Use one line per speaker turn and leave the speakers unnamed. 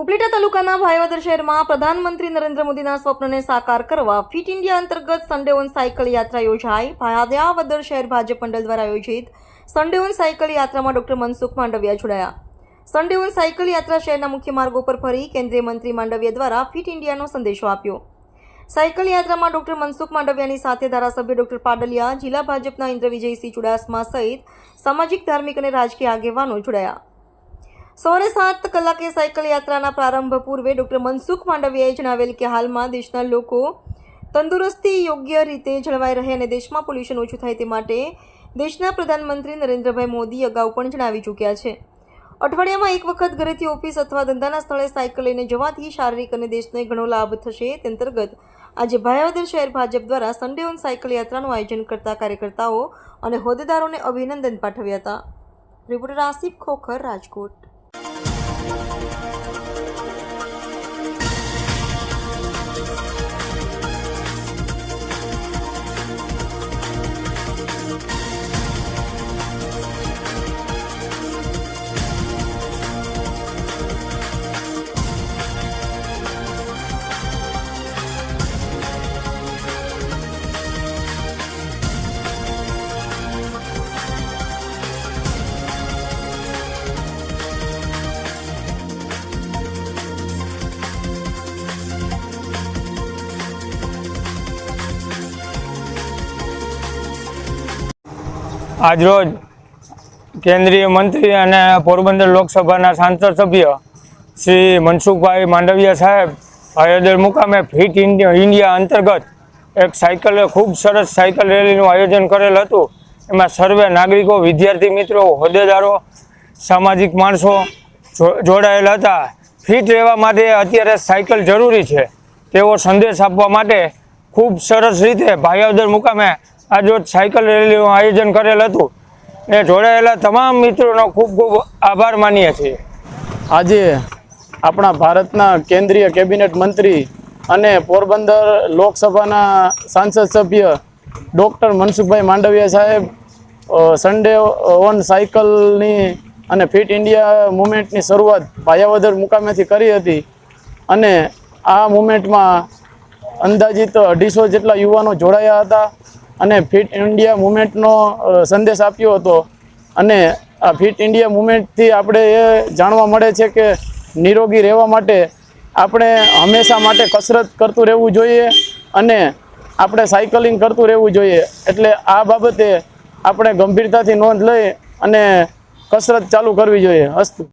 ઉપલેટા તાલુકાના ભાયાવદર શહેરમાં પ્રધાનમંત્રી નરેન્દ્ર મોદીના સ્વપ્નને સાકાર કરવા ફિટ ઇન્ડિયા અંતર્ગત સન્ડે ઓન સાયકલ યાત્રા યોજાઈ। ભાયાવદર શહેર ભાજપ મંડળ દ્વારા આયોજિત સન્ડે ઓન સાયકલ યાત્રામાં ડોક્ટર મનસુખ માંડવિયા જોડાયા। સન્ડે ઓન સાયકલ યાત્રા શહેરના મુખ્ય માર્ગો પર ફરી કેન્દ્રીય મંત્રી માંડવિયા દ્વારા ફિટ ઇન્ડિયાનો સંદેશો આપ્યો। સાયકલ યાત્રામાં ડોક્ટર મનસુખ માંડવિયાની સાથે ધારાસભ્ય ડોક્ટર પાડલિયા, જિલ્લા ભાજપના ઇન્દ્ર વિજયસિંહ ચુડાસમા સહિત સામાજિક, ધાર્મિક અને રાજકીય આગેવાનો જોડાયા। સવારે 7 કલાકે સાયકલ યાત્રાના પ્રારંભ પૂર્વે ડોક્ટર મનસુખ માંડવિયાએ જણાવેલ કે હાલમાં દેશના લોકો તંદુરસ્તી યોગ્ય રીતે જળવાઈ રહે અને દેશમાં પોલ્યુશન ઓછું થાય તે માટે દેશના પ્રધાનમંત્રી નરેન્દ્રભાઈ મોદી અગાઉ પણ જણાવી ચૂક્યા છે। અઠવાડિયામાં એક વખત ઘરેથી ઓફિસ અથવા ધંધાના સ્થળે સાયકલ લઈને જવાથી શારીરિક અને દેશને ઘણો લાભ થશે। તે અંતર્ગત આજે ભાયાવદર શહેર ભાજપ દ્વારા સન્ડે ઓન સાયકલ યાત્રાનું આયોજન કરતા કાર્યકર્તાઓ અને હોદ્દેદારોને અભિનંદન પાઠવ્યા હતા। રિપોર્ટર આસિફ ખોખર, રાજકોટ।
આજરોજ કેન્દ્રીય મંત્રી અને પોરબંદર લોકસભાના સાંસદ સભ્ય શ્રી મનસુખભાઈ માંડવિયા સાહેબ ભાયાવદર મુકામે ફિટ ઇન્ડિયા અંતર્ગત એક સાયકલ ખૂબ સરસ સાયકલ રેલીનું આયોજન કરેલ હતું। એમાં સર્વે નાગરિકો, વિદ્યાર્થી મિત્રો, હોદ્દેદારો, સામાજિક માણસો જોડાયેલા હતા। ફિટ રહેવા માટે અત્યારે સાયકલ જરૂરી છે તેવો સંદેશ આપવા માટે ખૂબ સરસ રીતે ભાયાવદર મુકામે આજરોજ સાયકલ રેલીનું આયોજન કરેલ હતું ને જોડાયેલા તમામ મિત્રોનો ખૂબ ખૂબ આભાર માનીએ છીએ।
આજે આપણા ભારતના કેન્દ્રીય કેબિનેટ મંત્રી અને પોરબંદર લોકસભાના સાંસદ સભ્ય ડૉક્ટર મનસુખભાઈ માંડવિયા સાહેબ સન્ડે ઓન સાયકલની અને ફિટ ઇન્ડિયા મુવમેન્ટની શરૂઆત ભાયાવદર મુકામેથી કરી હતી અને આ મુવમેન્ટમાં અંદાજિત 250 જેટલા યુવાનો જોડાયા હતા અને ફિટ ઇન્ડિયા મુવમેન્ટનો સંદેશ આપ્યો હતો। અને આ ફિટ ઇન્ડિયા મુવમેન્ટથી આપણે એ જાણવા મળે છે કે નિરોગી રહેવા માટે આપણે હંમેશા માટે કસરત કરતું રહેવું જોઈએ અને આપણે સાયકલિંગ કરતું રહેવું જોઈએ। એટલે આ બાબતે આપણે ગંભીરતાથી નોંધ લઈ અને કસરત ચાલુ કરવી જોઈએ। અસ્તુ।